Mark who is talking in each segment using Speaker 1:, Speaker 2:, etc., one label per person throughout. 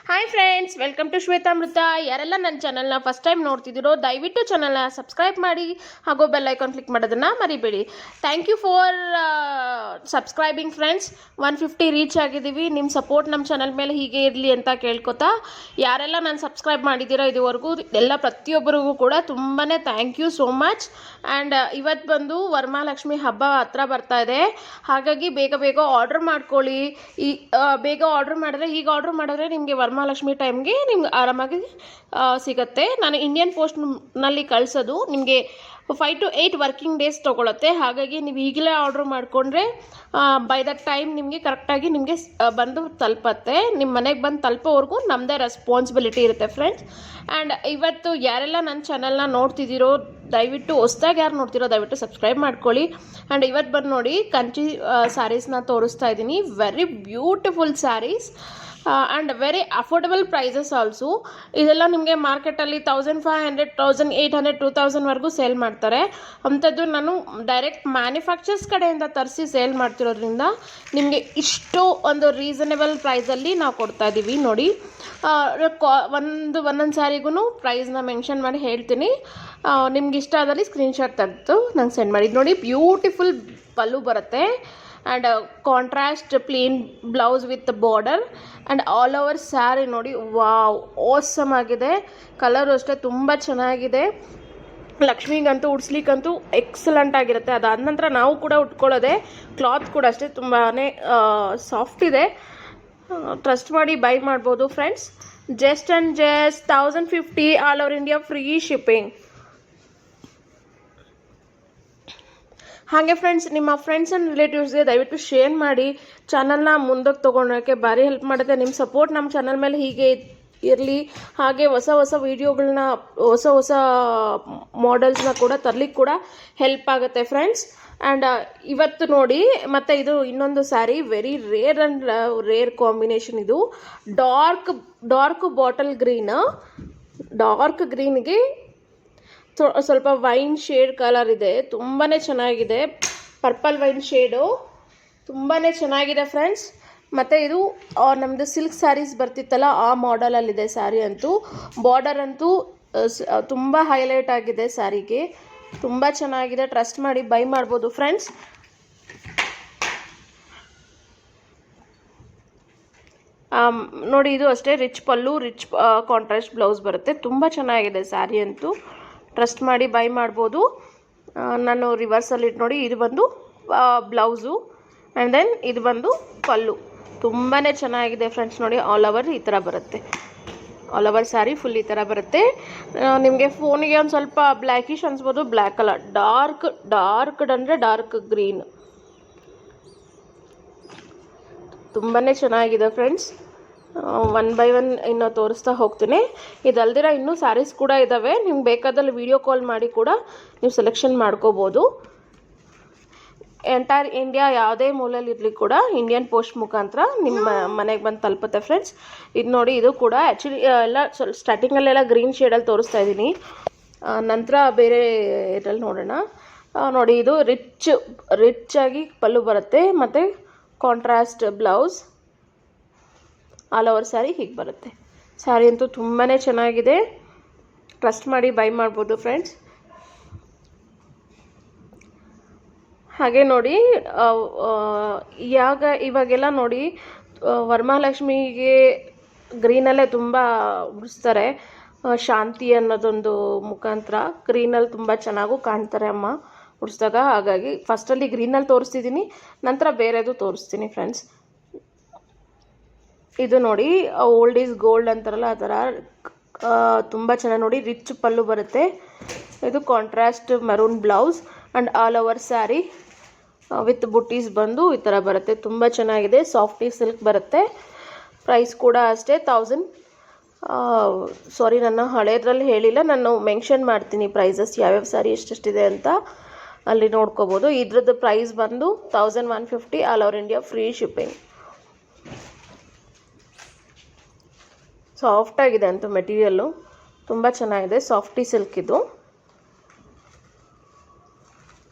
Speaker 1: Hi friends, welcome to Shwetamrita. ಯಾರೆಲ್ಲ ನನ್ನ ಚಾನಲ್ನ ಫಸ್ಟ್ ಟೈಮ್ ನೋಡ್ತಿದ್ದೀರೋ ದಯವಿಟ್ಟು ಚಾನಲ್ನ ಸಬ್ಸ್ಕ್ರೈಬ್ ಮಾಡಿ ಹಾಗೂ ಬೆಲ್ ಐಕಾನ್ ಕ್ಲಿಕ್ ಮಾಡೋದನ್ನು ಮರಿಬೇಡಿ. Thank you for subscribing friends. 150 reach ಆಗಿದ್ದೀವಿ. ನಿಮ್ಮ ಸಪೋರ್ಟ್ ನಮ್ಮ ಚಾನಲ್ ಮೇಲೆ ಹೀಗೆ ಇರಲಿ ಅಂತ ಕೇಳ್ಕೊತಾ, ಯಾರೆಲ್ಲ ನಾನು ಸಬ್ಸ್ಕ್ರೈಬ್ ಮಾಡಿದ್ದೀರೋ ಇದುವರೆಗೂ ಎಲ್ಲ ಪ್ರತಿಯೊಬ್ಬರಿಗೂ ಕೂಡ ತುಂಬಾ thank you so much. And ಇವತ್ತು ಬಂದು ವರಮಹಾಲಕ್ಷ್ಮಿ ಹಬ್ಬ ಹತ್ರ ಬರ್ತಾ ಇದೆ. ಹಾಗಾಗಿ ಬೇಗ ಬೇಗ ಆರ್ಡ್ರ್ ಮಾಡ್ಕೊಳ್ಳಿ. ಬೇಗ ಆರ್ಡ್ರ್ ಮಾಡಿದ್ರೆ, ಈಗ ಆರ್ಡ್ರ್ ಮಾಡಿದ್ರೆ ನಿಮಗೆ ವರಮಹಾಲಕ್ಷ್ಮಿ ಟೈಮ್ಗೆ ನಿಮ್ಗೆ ಆರಾಮಾಗಿ ಸಿಗುತ್ತೆ. ನಾನು ಇಂಡಿಯನ್ ಪೋಸ್ಟ್ನಲ್ಲಿ ಕಳಿಸೋದು ನಿಮಗೆ 5 to 8 ವರ್ಕಿಂಗ್ ಡೇಸ್ ತೊಗೊಳುತ್ತೆ. ಹಾಗಾಗಿ ನೀವು ಈಗಲೇ ಆರ್ಡ್ರ್ ಮಾಡಿಕೊಂಡ್ರೆ ಬೈ ದಟ್ ಟೈಮ್ ನಿಮಗೆ ಕರೆಕ್ಟಾಗಿ ನಿಮಗೆ ಬಂದು ತಲುಪತ್ತೆ. ನಿಮ್ಮ ಮನೆಗೆ ಬಂದು ತಲುಪೋವರೆಗೂ ನಮ್ಮದೇ ರೆಸ್ಪಾನ್ಸಿಬಿಲಿಟಿ ಇರುತ್ತೆ ಫ್ರೆಂಡ್ಸ್. ಆ್ಯಂಡ್ ಇವತ್ತು ಯಾರೆಲ್ಲ ನನ್ನ ಚಾನಲ್ನ ನೋಡ್ತಿದ್ದೀರೋ ದಯವಿಟ್ಟು, ಹೊಸ್ದಾಗಿ ಯಾರು ನೋಡ್ತಿರೋ ದಯವಿಟ್ಟು ಸಬ್ಸ್ಕ್ರೈಬ್ ಮಾಡ್ಕೊಳ್ಳಿ. ಆ್ಯಂಡ್ ಇವತ್ತು ಬಂದು ನೋಡಿ ಕಂಚಿ ಸ್ಯಾರೀಸ್ನ ತೋರಿಸ್ತಾ ಇದ್ದೀನಿ. Very beautiful sarees and very affordable prices also. ಇದೆಲ್ಲ ನಿಮಗೆ ಮಾರ್ಕೆಟಲ್ಲಿ 1500, 1800, 2000ವರೆಗೂ ಸೇಲ್ ಮಾಡ್ತಾರೆ. ಅಂಥದ್ದು ನಾನು ಡೈರೆಕ್ಟ್ ಮ್ಯಾನುಫ್ಯಾಕ್ಚರ್ಸ್ ಕಡೆಯಿಂದ ತರಿಸಿ ಸೇಲ್ ಮಾಡ್ತಿರೋದ್ರಿಂದ ನಿಮಗೆ ಇಷ್ಟು ಒಂದು ರೀಸನೇಬಲ್ ಪ್ರೈಸಲ್ಲಿ ನಾವು ಕೊಡ್ತಾ ಇದ್ದೀವಿ. ನೋಡಿ, ಒಂದೊಂದು ಸ್ಯಾರಿಗೂ ಪ್ರೈಸ್ನ ಮೆನ್ಷನ್ ಮಾಡಿ ಹೇಳ್ತೀನಿ. ನಿಮ್ಗೆ ಇಷ್ಟ ಆದಲ್ಲಿ ಸ್ಕ್ರೀನ್ಶಾಟ್ ತೆಗೆದು ನಂಗೆ ಸೆಂಡ್ ಮಾಡಿ. ನೋಡಿ, ಬ್ಯೂಟಿಫುಲ್ ಪಲ್ಲು ಬರುತ್ತೆ and contrast plain blouse with border and all over sari ನೋಡಿ, ವಾವ್ ಆಸಮ್ ಆಗಿದೆ. ಕಲರು ಅಷ್ಟೇ ತುಂಬ ಚೆನ್ನಾಗಿದೆ. ಲಕ್ಷ್ಮಿಗಂತೂ ಉಡ್ಸ್ಲಿಕ್ಕಂತೂ ಎಕ್ಸಲೆಂಟ್ ಆಗಿರುತ್ತೆ. ಅದಾದ ನಂತರ ನಾವು ಕೂಡ ಉಟ್ಕೊಳ್ಳೋದೆ. ಕ್ಲಾತ್ ಕೂಡ ಅಷ್ಟೇ ತುಂಬಾ ಸಾಫ್ಟ್ ಇದೆ. ಟ್ರಸ್ಟ್ ಮಾಡಿ ಬೈ ಮಾಡ್ಬೋದು friends. Just and just 1050 all over India free shipping. ಹಾಗೆ ಫ್ರೆಂಡ್ಸ್, ನಿಮ್ಮ ಫ್ರೆಂಡ್ಸ್ ಆ್ಯಂಡ್ ರಿಲೇಟಿವ್ಸ್ಗೆ ದಯವಿಟ್ಟು ಶೇರ್ ಮಾಡಿ. ಚಾನಲ್ನ ಮುಂದಕ್ಕೆ ತೊಗೊಳೋಕ್ಕೆ ಭಾರಿ ಹೆಲ್ಪ್ ಮಾಡುತ್ತೆ. ನಿಮ್ಮ ಸಪೋರ್ಟ್ ನಮ್ಮ ಚಾನಲ್ ಮೇಲೆ ಹೀಗೆ ಇರಲಿ. ಹಾಗೆ ಹೊಸ ಹೊಸ ವೀಡಿಯೋಗಳನ್ನ, ಹೊಸ ಮಾಡೆಲ್ಸ್ನ ಕೂಡ ತರಲಿಕ್ಕೆ ಕೂಡ ಹೆಲ್ಪ್ ಆಗುತ್ತೆ ಫ್ರೆಂಡ್ಸ್. ಆ್ಯಂಡ್ ಇವತ್ತು ನೋಡಿ, ಮತ್ತು ಇದು ಇನ್ನೊಂದು saree very rare and rare combination. ಇದು ಡಾರ್ಕ್ ಬಾಟಲ್ ಗ್ರೀನ್, ಡಾರ್ಕ್ ಗ್ರೀನ್ಗೆ ಸ್ವಲ್ಪ ವೈನ್ ಶೇಡ್ ಕಲರ್ ಇದೆ. ತುಂಬಾ ಚೆನ್ನಾಗಿದೆ. ಪರ್ಪಲ್ ವೈನ್ ಶೇಡು ತುಂಬಾ ಚೆನ್ನಾಗಿದೆ ಫ್ರೆಂಡ್ಸ್. ಮತ್ತು ಇದು ನಮ್ಮದು ಸಿಲ್ಕ್ ಸ್ಯಾರೀಸ್ ಬರ್ತಿತ್ತಲ್ಲ ಆ ಮಾಡಲಲ್ಲಿದೆ ಸ್ಯಾರಿ ಅಂತೂ. ಬಾರ್ಡರ್ ಅಂತೂ ತುಂಬ ಹೈಲೈಟ್ ಆಗಿದೆ ಸ್ಯಾರಿಗೆ. ತುಂಬ ಚೆನ್ನಾಗಿದೆ. ಟ್ರಸ್ಟ್ ಮಾಡಿ ಬೈ ಮಾಡ್ಬೋದು ಫ್ರೆಂಡ್ಸ್. ನೋಡಿ, ಇದು ಅಷ್ಟೇ ರಿಚ್ ಪಲ್ಲು, ರಿಚ್ ಕಾಂಟ್ರಾಸ್ಟ್ ಬ್ಲೌಸ್ ಬರುತ್ತೆ. ತುಂಬ ಚೆನ್ನಾಗಿದೆ ಸ್ಯಾರಿ ಅಂತೂ. ಟ್ರಸ್ಟ್ ಮಾಡಿ ಬೈ ಮಾಡ್ಬೋದು. ನಾನು ರಿವರ್ಸಲ್ಲಿ ಇಟ್ಟು ನೋಡಿ, ಇದು ಬಂದು ಬ್ಲೌಸು ಆ್ಯಂಡ್ ದೆನ್ ಇದು ಬಂದು ಪಲ್ಲು. ತುಂಬಾ ಚೆನ್ನಾಗಿದೆ ಫ್ರೆಂಡ್ಸ್. ನೋಡಿ, ಆಲ್ ಓವರ್ ಈ ಥರ ಬರುತ್ತೆ. ಆಲ್ ಓವರ್ ಸ್ಯಾರಿ ಫುಲ್ ಈ ಥರ ಬರುತ್ತೆ. ನಿಮಗೆ ಫೋನಿಗೆ ಒಂದು ಸ್ವಲ್ಪ ಬ್ಲ್ಯಾಕಿಶ್ ಅನ್ಸ್ಬೋದು. ಬ್ಲ್ಯಾಕ್ ಕಲರ್, ಡಾರ್ಕ್ ಅಂದರೆ ಡಾರ್ಕ್ ಗ್ರೀನ್. ತುಂಬಾ ಚೆನ್ನಾಗಿದೆ ಫ್ರೆಂಡ್ಸ್. ಒನ್ ಬೈ ಒನ್ ಇನ್ನೂ ತೋರಿಸ್ತಾ ಹೋಗ್ತೀನಿ. ಇದಲ್ದಿರ ಇನ್ನೂ ಸ್ಯಾರೀಸ್ ಕೂಡ ಇದ್ದಾವೆ. ನಿಮ್ಗೆ ಬೇಕಾದಲ್ಲಿ ವಿಡಿಯೋ ಕಾಲ್ ಮಾಡಿ ಕೂಡ ನೀವು ಸೆಲೆಕ್ಷನ್ ಮಾಡ್ಕೋಬೋದು. ಎಂಟೈರ್ ಇಂಡಿಯಾ ಯಾವುದೇ ಮೂಲೆಯಲ್ಲಿ ಇರಲಿ ಕೂಡ ಇಂಡಿಯನ್ ಪೋಸ್ಟ್ ಮುಖಾಂತರ ನಿಮ್ಮ ಮನೆಗೆ ಬಂದು ತಲುಪುತ್ತೆ ಫ್ರೆಂಡ್ಸ್. ಇದು ನೋಡಿ, ಇದು ಕೂಡ ಆ್ಯಕ್ಚುಲಿ ಎಲ್ಲ ಸ್ಟಾರ್ಟಿಂಗಲ್ಲೆಲ್ಲ ಗ್ರೀನ್ ಶೇಡಲ್ಲಿ ತೋರಿಸ್ತಾ ಇದ್ದೀನಿ. ನಂತರ ಬೇರೆ ಇದರಲ್ಲಿ ನೋಡೋಣ. ನೋಡಿ, ಇದು ರಿಚ್ ಆಗಿ ಪಲ್ಲು ಬರುತ್ತೆ ಮತ್ತು contrast blouse. All over sari ಹೀಗೆ ಬರುತ್ತೆ. ಸ್ಯಾರಿ ಅಂತೂ ತುಂಬಾ ಚೆನ್ನಾಗಿದೆ. ಟ್ರಸ್ಟ್ ಮಾಡಿ ಬೈ ಮಾಡ್ಬೋದು ಫ್ರೆಂಡ್ಸ್. ಹಾಗೆ ನೋಡಿ, ಇವಾಗೆಲ್ಲ ನೋಡಿ ವರಮಹಾಲಕ್ಷ್ಮಿಗೆ ಗ್ರೀನಲ್ಲೇ ತುಂಬ ಉಡಿಸ್ತಾರೆ. ಶಾಂತಿ ಅನ್ನೋದೊಂದು ಮುಖಾಂತರ ಗ್ರೀನಲ್ಲಿ ತುಂಬ ಚೆನ್ನಾಗೂ ಕಾಣ್ತಾರೆ ಅಮ್ಮ ಉಡಿಸಿದಾಗ. ಹಾಗಾಗಿ ಫಸ್ಟಲ್ಲಿ ಗ್ರೀನಲ್ಲಿ ತೋರಿಸ್ತಿದ್ದೀನಿ, ನಂತರ ಬೇರೆದು ತೋರಿಸ್ತೀನಿ ಫ್ರೆಂಡ್ಸ್. ಇದು ನೋಡಿ, ಓಲ್ಡ್ ಈಸ್ ಗೋಲ್ಡ್ ಅಂತಾರಲ್ಲ ಆ ಥರ ತುಂಬ ಚೆನ್ನಾಗಿ ನೋಡಿ, ರಿಚ್ ಪಲ್ಲು ಬರುತ್ತೆ. ಇದು contrast maroon blouse and all over saree with buttis ಬಂದು ಈ ಥರ ಬರುತ್ತೆ. ತುಂಬ ಚೆನ್ನಾಗಿದೆ. ಸಾಫ್ಟಿ ಸಿಲ್ಕ್ ಬರುತ್ತೆ. ಪ್ರೈಸ್ ಕೂಡ ಅಷ್ಟೇ 1000. ಸಾರಿ, ನಾನು ಹಳೇದ್ರಲ್ಲಿ ಹೇಳಿಲ್ಲ. ನಾನು ಮೆನ್ಷನ್ ಮಾಡ್ತೀನಿ ಪ್ರೈಸಸ್ ಯಾವ್ಯಾವ ಸ್ಯಾರಿ ಎಷ್ಟೆಷ್ಟಿದೆ ಅಂತ, ಅಲ್ಲಿ ನೋಡ್ಕೋಬೋದು. ಇದ್ರದ್ದು ಪ್ರೈಸ್ ಬಂದು 1150 all over India free shipping. ಸಾಫ್ಟಾಗಿದೆ ಅಂತೂ ಮೆಟೀರಿಯಲ್ಲು. ತುಂಬ ಚೆನ್ನಾಗಿದೆ. ಸಾಫ್ಟಿ ಸಿಲ್ಕ್ ಇದು.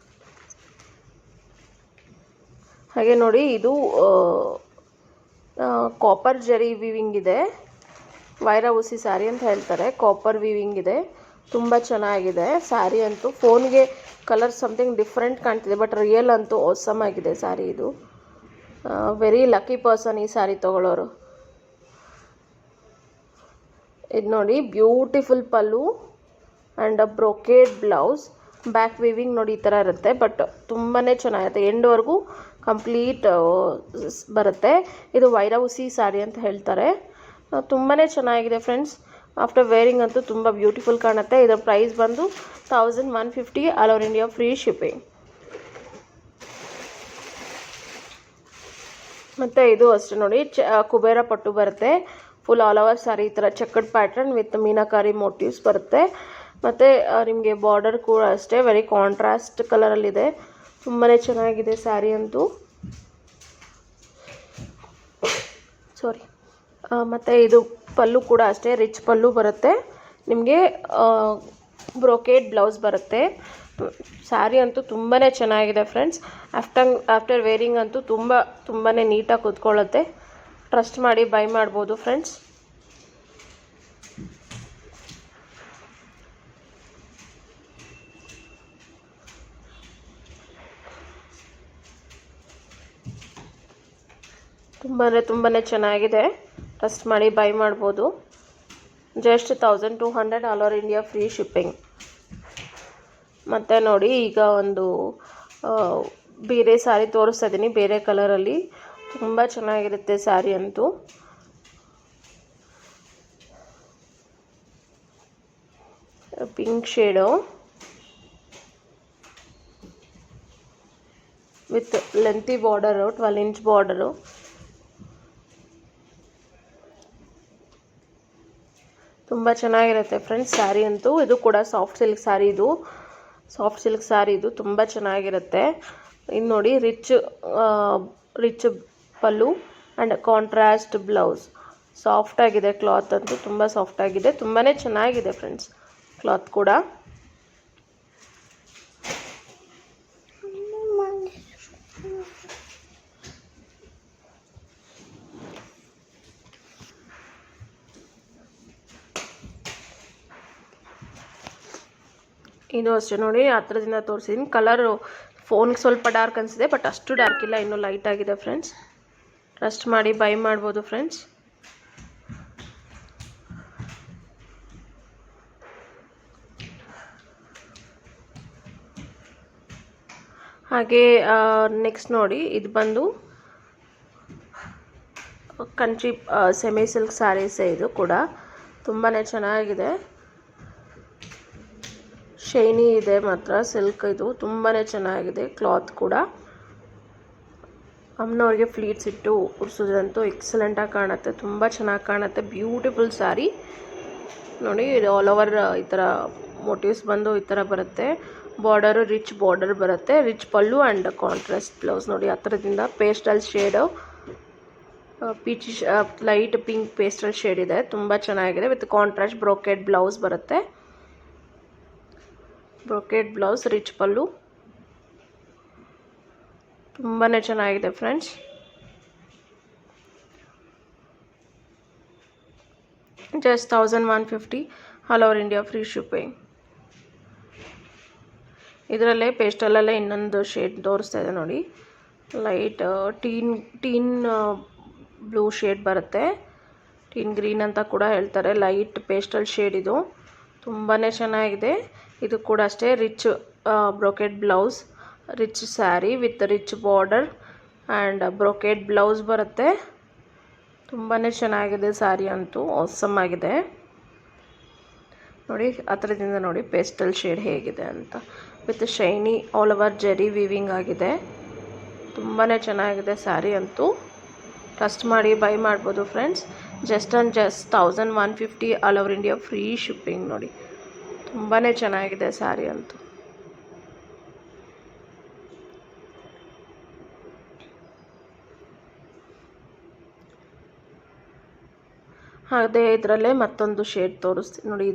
Speaker 1: ಹಾಗೆ ನೋಡಿ, ಇದು ಕಾಪರ್ ಜರಿ ವಿವಿಂಗ್ ಇದೆ. ವೈರ ಉಸಿ ಸ್ಯಾರಿ ಅಂತ ಹೇಳ್ತಾರೆ. ಕಾಪರ್ ವೀವಿಂಗ್ ಇದೆ, ತುಂಬ ಚೆನ್ನಾಗಿದೆ ಸ್ಯಾರಿ ಅಂತೂ. ಫೋನ್ಗೆ ಕಲರ್ ಸಮಥಿಂಗ್ ಡಿಫ್ರೆಂಟ್ ಕಾಣ್ತಿದೆ, ಬಟ್ ರಿಯಲ್ ಅಂತೂ ಆಸಮ್ ಆಗಿದೆ ಸ್ಯಾರಿ ಇದು. ವೆರಿ ಲಕ್ಕಿ ಪರ್ಸನ್ ಈ ಸ್ಯಾರಿ ತೊಗೊಳ್ಳೋರು. ಇದು ನೋಡಿ, beautiful pallu and brocade blouse. Back weaving ನೋಡಿ ಈ ಥರ ಇರುತ್ತೆ, ಬಟ್ ತುಂಬಾ ಚೆನ್ನಾಗಿರುತ್ತೆ. ಎಂಡ್ವರೆಗೂ ಕಂಪ್ಲೀಟ್ ಬರುತ್ತೆ. ಇದು ವೈರ ಉಸಿ ಸ್ಯಾರಿ ಅಂತ ಹೇಳ್ತಾರೆ. ತುಂಬಾ ಚೆನ್ನಾಗಿದೆ ಫ್ರೆಂಡ್ಸ್. ಆಫ್ಟರ್ ವೇರಿಂಗ್ ಅಂತೂ ತುಂಬ ಬ್ಯೂಟಿಫುಲ್ ಕಾಣುತ್ತೆ. ಇದರ ಪ್ರೈಸ್ ಬಂದು 1150 all over India free shipping. ಮತ್ತು ಇದು ಅಷ್ಟೇ ನೋಡಿ, ಕುಬೇರ ಪಟ್ಟು ಬರುತ್ತೆ. ಫುಲ್ ಆಲ್ ಓವರ್ ಸ್ಯಾರಿ ಈ ಥರ ಚೆಕ್ಕಡ್ ಪ್ಯಾಟರ್ನ್ ವಿತ್ ಮೀನಾಕಾರಿ ಮೋಟಿವ್ಸ್ ಬರುತ್ತೆ. ಮತ್ತು ನಿಮಗೆ ಬಾರ್ಡರ್ ಕೂಡ ಅಷ್ಟೇ ವೆರಿ ಕಾಂಟ್ರಾಸ್ಟ್ ಕಲರಲ್ಲಿದೆ. ತುಂಬಾ ಚೆನ್ನಾಗಿದೆ ಸ್ಯಾರಿ ಅಂತೂ. ಸಾರಿ. ಮತ್ತು ಇದು ಪಲ್ಲು ಕೂಡ ಅಷ್ಟೇ ರಿಚ್ ಪಲ್ಲು ಬರುತ್ತೆ. ನಿಮಗೆ ಬ್ರೊಕೇಡ್ ಬ್ಲೌಸ್ ಬರುತ್ತೆ. ಸ್ಯಾರಿ ಅಂತೂ ತುಂಬಾ ಚೆನ್ನಾಗಿದೆ ಫ್ರೆಂಡ್ಸ್. ಆಫ್ಟರ್ ವೇರಿಂಗ್ ಅಂತೂ ತುಂಬಾ ನೀಟಾಗಿ ಕೂತ್ಕೊಳ್ಳುತ್ತೆ. ಟ್ರಸ್ಟ್ ಮಾಡಿ ಬೈ ಮಾಡ್ಬೋದು ಫ್ರೆಂಡ್ಸ್. ತುಂಬಾ ಚೆನ್ನಾಗಿದೆ. ಟ್ರಸ್ಟ್ ಮಾಡಿ ಬೈ ಮಾಡ್ಬೋದು. Just 1200 all over India free shipping. ಮತ್ತು ನೋಡಿ, ಈಗ ಒಂದು ಬೇರೆ ಸ್ಯಾರಿ ತೋರಿಸ್ತಾ ಇದ್ದೀನಿ, ಬೇರೆ ಕಲರಲ್ಲಿ. ತುಂಬ ಚೆನ್ನಾಗಿರುತ್ತೆ ಸ್ಯಾರಿ ಅಂತೂ. Pink shade with lengthy border, 12 inch border. ತುಂಬ ಚೆನ್ನಾಗಿರುತ್ತೆ ಫ್ರೆಂಡ್ಸ್ ಸ್ಯಾರಿ ಅಂತೂ. ಇದು ಕೂಡ ಸಾಫ್ಟ್ ಸಿಲ್ಕ್ ಸ್ಯಾರಿ ಇದು ತುಂಬ ಚೆನ್ನಾಗಿರುತ್ತೆ. ಇನ್ನು ನೋಡಿ, rich pallu and contrast blouse. ಸಾಫ್ಟಾಗಿದೆ ಕ್ಲಾತ್ ಅಂತೂ, ತುಂಬ ಸಾಫ್ಟಾಗಿದೆ. ತುಂಬಾ ಚೆನ್ನಾಗಿದೆ ಫ್ರೆಂಡ್ಸ್ ಕ್ಲಾತ್ ಕೂಡ. ಇದು ಅಷ್ಟೇ ನೋಡಿ, ಹತ್ರದಿಂದ ತೋರಿಸಿದ್ದೀನಿ. ಕಲರು ಫೋನ್ಗೆ ಸ್ವಲ್ಪ ಡಾರ್ಕ್ ಅನಿಸಿದೆ, ಬಟ್ ಅಷ್ಟು ಡಾರ್ಕ್ ಇಲ್ಲ, ಇನ್ನೂ ಲೈಟ್ ಆಗಿದೆ ಫ್ರೆಂಡ್ಸ್. ಟ್ರಸ್ಟ್ ಮಾಡಿ ಬೈ ಮಾಡ್ಬೋದು ಫ್ರೆಂಡ್ಸ್. ಹಾಗೆ ನೆಕ್ಸ್ಟ್ ನೋಡಿ, ಇದು ಬಂದು ಕಂಚಿ ಸೆಮಿ ಸಿಲ್ಕ್ ಸ್ಯಾರೀಸೇ. ಇದು ಕೂಡ ತುಂಬಾ ಚೆನ್ನಾಗಿದೆ. ಶೈನಿ ಇದೆ ಮಾತ್ರ ಸಿಲ್ಕ್. ಇದು ತುಂಬಾ ಚೆನ್ನಾಗಿದೆ ಕ್ಲಾತ್ ಕೂಡ. ಅಮ್ಮನವ್ರಿಗೆ ಫ್ಲೀಟ್ಸ್ ಇಟ್ಟು ಉಡ್ಸೋದಂತೂ ಎಕ್ಸಲೆಂಟಾಗಿ ಕಾಣುತ್ತೆ, ತುಂಬ ಚೆನ್ನಾಗಿ ಕಾಣುತ್ತೆ. ಬ್ಯೂಟಿಫುಲ್ ಸ್ಯಾರಿ ನೋಡಿ. ಇದು ಆಲ್ ಓವರ್ ಈ ಥರ ಮೋಟಿವ್ಸ್ ಬಂದು ಈ ಥರ ಬರುತ್ತೆ. ಬಾರ್ಡರು ರಿಚ್ ಬಾರ್ಡರ್ ಬರುತ್ತೆ. Rich pallu and contrast blouse ನೋಡಿ. ಹತ್ರದಿಂದ pastel shade, light pink pastel shade ಇದೆ. ತುಂಬ ಚೆನ್ನಾಗಿದೆ. ವಿತ್ ಕಾಂಟ್ರಾಸ್ಟ್ ಬ್ರೊಕೇಡ್ ಬ್ಲೌಸ್ ಬರುತ್ತೆ. ಬ್ರೊಕೇಡ್ ಬ್ಲೌಸ್, ರಿಚ್ ಪಲ್ಲು, ತುಂಬಾ ಚೆನ್ನಾಗಿದೆ friends. Just 1150 all over India free shipping. ಇದರಲ್ಲೇ ಪೇಸ್ಟಲ್ಲೇ ಇನ್ನೊಂದು ಶೇಡ್ ತೋರಿಸ್ತಾ ಇದೆ ನೋಡಿ. ಲೈಟ್ ಟೀನ್ ಬ್ಲೂ ಶೇಡ್ ಬರುತ್ತೆ. ಟೀನ್ ಗ್ರೀನ್ ಅಂತ ಕೂಡ ಹೇಳ್ತಾರೆ. ಲೈಟ್ ಪೇಸ್ಟಲ್ ಶೇಡ್ ಇದು. ತುಂಬಾ ಚೆನ್ನಾಗಿದೆ. ಇದು ಕೂಡ ಅಷ್ಟೇ rich brocade blouse, rich sari with rich border and brocade blouse ಬರುತ್ತೆ. ತುಂಬಾ ಚೆನ್ನಾಗಿದೆ ಸ್ಯಾರಿ ಅಂತೂ, ಆಸಮ್ ಆಗಿದೆ ನೋಡಿ. ಹತ್ರದಿಂದ ನೋಡಿ ಪೇಸ್ಟಲ್ ಶೇಡ್ ಹೇಗಿದೆ ಅಂತ. With shiny all over Jerry weaving ಆಗಿದೆ. ತುಂಬಾ ಚೆನ್ನಾಗಿದೆ ಸ್ಯಾರಿ ಅಂತೂ. ಟ್ರಸ್ಟ್ ಮಾಡಿ ಬೈ ಮಾಡ್ಬೋದು friends. Just 1150 all over India free shipping ನೋಡಿ. ತುಂಬಾ ಚೆನ್ನಾಗಿದೆ ಸ್ಯಾರಿ ಅಂತೂ. ಅದೇ ಇದರಲ್ಲೇ ಮತ್ತೊಂದು ಶೇಡ್ ತೋರಿಸ್ತೀನಿ ನೋಡಿ.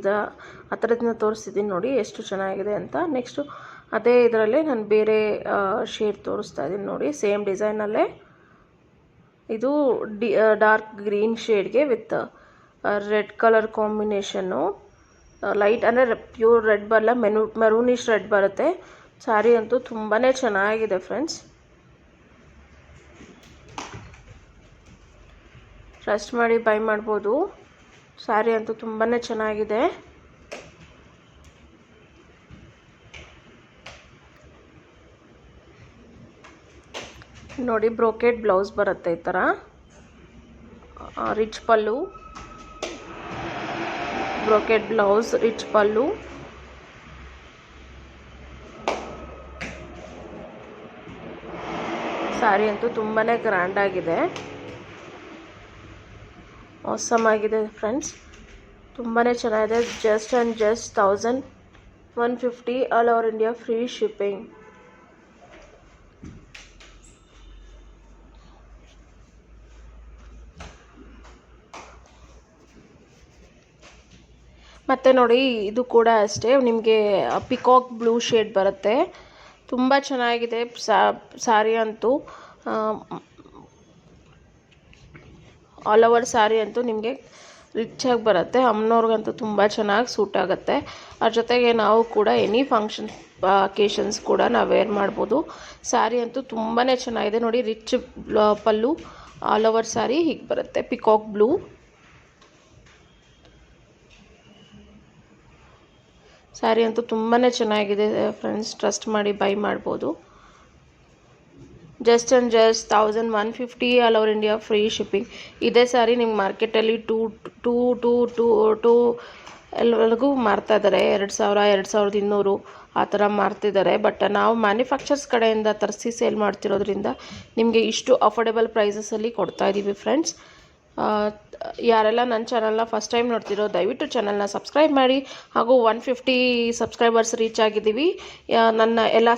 Speaker 1: ಹತ್ರದಿಂದ ತೋರಿಸ್ತಿದ್ದೀನಿ ನೋಡಿ ಎಷ್ಟು ಚೆನ್ನಾಗಿದೆ ಅಂತ. ನೆಕ್ಸ್ಟು ಅದೇ ಇದರಲ್ಲೇ ನಾನು ಬೇರೆ ಶೇಡ್ ತೋರಿಸ್ತಾ ಇದ್ದೀನಿ ನೋಡಿ. ಸೇಮ್ ಡಿಸೈನಲ್ಲೇ ಇದು ಡಾರ್ಕ್ ಗ್ರೀನ್ ಶೇಡ್ಗೆ with red colour combination. Light ಅಂದರೆ ಪ್ಯೂರ್ ರೆಡ್ ಬರಲ್ಲ, ಮೆರೂನಿಶ್ ರೆಡ್ ಬರುತ್ತೆ. ಸ್ಯಾರಿ ಅಂತೂ ತುಂಬಾ ಚೆನ್ನಾಗಿದೆ ಫ್ರೆಂಡ್ಸ್. ಟ್ರಸ್ಟ್ ಮಾಡಿ ಬೈ ಮಾಡ್ಬೋದು. ಸ್ಯಾರಿ ಅಂತೂ ತುಂಬಾ ಚೆನ್ನಾಗಿದೆ. ನೋಡಿ, ಬ್ರೋಕೆಡ್ ಬ್ಲೌಸ್ ಬರುತ್ತೆ ಈ ಥರ. ರಿಚ್ ಪಲ್ಲು, ಬ್ರೋಕೆಡ್ ಬ್ಲೌಸ್, ರಿಚ್ ಪಲ್ಲು. ಸ್ಯಾರಿ ಅಂತೂ ತುಂಬಾ ಗ್ರ್ಯಾಂಡ್ ಆಗಿದೆ, ಆಸಮ್ ಆಗಿದೆ ಫ್ರೆಂಡ್ಸ್. ತುಂಬಾ ಚೆನ್ನಾಗಿದೆ. Just and just 1150 all over India free shipping. ಮತ್ತು ನೋಡಿ, ಇದು ಕೂಡ ಅಷ್ಟೇ ನಿಮಗೆ ಪಿಕಾಕ್ ಬ್ಲೂ ಶೇಡ್ ಬರುತ್ತೆ. ತುಂಬ ಚೆನ್ನಾಗಿದೆ ಸ್ಯಾರಿ ಅಂತೂ. ಆಲ್ ಓವರ್ ಸ್ಯಾರಿ ಅಂತೂ ನಿಮಗೆ ರಿಚಾಗಿ ಬರುತ್ತೆ. ಅಮ್ಮನವ್ರಿಗಂತೂ ತುಂಬ ಚೆನ್ನಾಗಿ ಸೂಟ್ ಆಗುತ್ತೆ. ಅದ್ರ ಜೊತೆಗೆ ನಾವು ಕೂಡ ಎನಿ ಫಂಕ್ಷನ್ ಅಕೇಶನ್ಸ್ ಕೂಡ ನಾವು ವೇರ್ ಮಾಡ್ಬೋದು. ಸ್ಯಾರಿ ಅಂತೂ ತುಂಬಾ ಚೆನ್ನಾಗಿದೆ. ನೋಡಿ, ರಿಚ್ ಪಲ್ಲು, ಆಲ್ ಓವರ್ ಸ್ಯಾರಿ ಹೀಗೆ ಬರುತ್ತೆ, ಪಿಕಾಕ್ ಬ್ಲೂ. ಸ್ಯಾರಿ ಅಂತೂ ತುಂಬಾ ಚೆನ್ನಾಗಿದೆ ಫ್ರೆಂಡ್ಸ್. ಟ್ರಸ್ಟ್ ಮಾಡಿ ಬೈ ಮಾಡ್ಬೋದು. Just and just 1150 all over India free shipping. ಇದೇ ಸ್ಯಾರಿ ನಿಮ್ಗೆ ಮಾರ್ಕೆಟಲ್ಲಿ ಟೂ ಎಲ್ಲರಿಗೂ ಮಾರ್ತಾಯಿದ್ದಾರೆ. 2000, 2200 ಆ ಥರ ಮಾರ್ತಿದ್ದಾರೆ. ಬಟ್ ನಾವು ಮ್ಯಾನುಫ್ಯಾಕ್ಚರ್ಸ್ ಕಡೆಯಿಂದ ತರಿಸಿ ಸೇಲ್ ಮಾಡ್ತಿರೋದ್ರಿಂದ ನಿಮಗೆ ಇಷ್ಟು ಅಫೋರ್ಡೆಬಲ್ ಪ್ರೈಸಸಲ್ಲಿ ಕೊಡ್ತಾಯಿದ್ದೀವಿ ಫ್ರೆಂಡ್ಸ್. ಯಾರೆಲ್ಲ ನನ್ನ ಚಾನಲ್ನ ಫಸ್ಟ್ ಟೈಮ್ ನೋಡ್ತಿರೋ ದಯವಿಟ್ಟು ಚಾನಲ್ನ ಸಬ್ಸ್ಕ್ರೈಬ್ ಮಾಡಿ. ಹಾಗೂ 150 ಸಬ್ಸ್ಕ್ರೈಬರ್ಸ್ ರೀಚ್ ಆಗಿದ್ದೀವಿ. ನನ್ನ ಎಲ್ಲ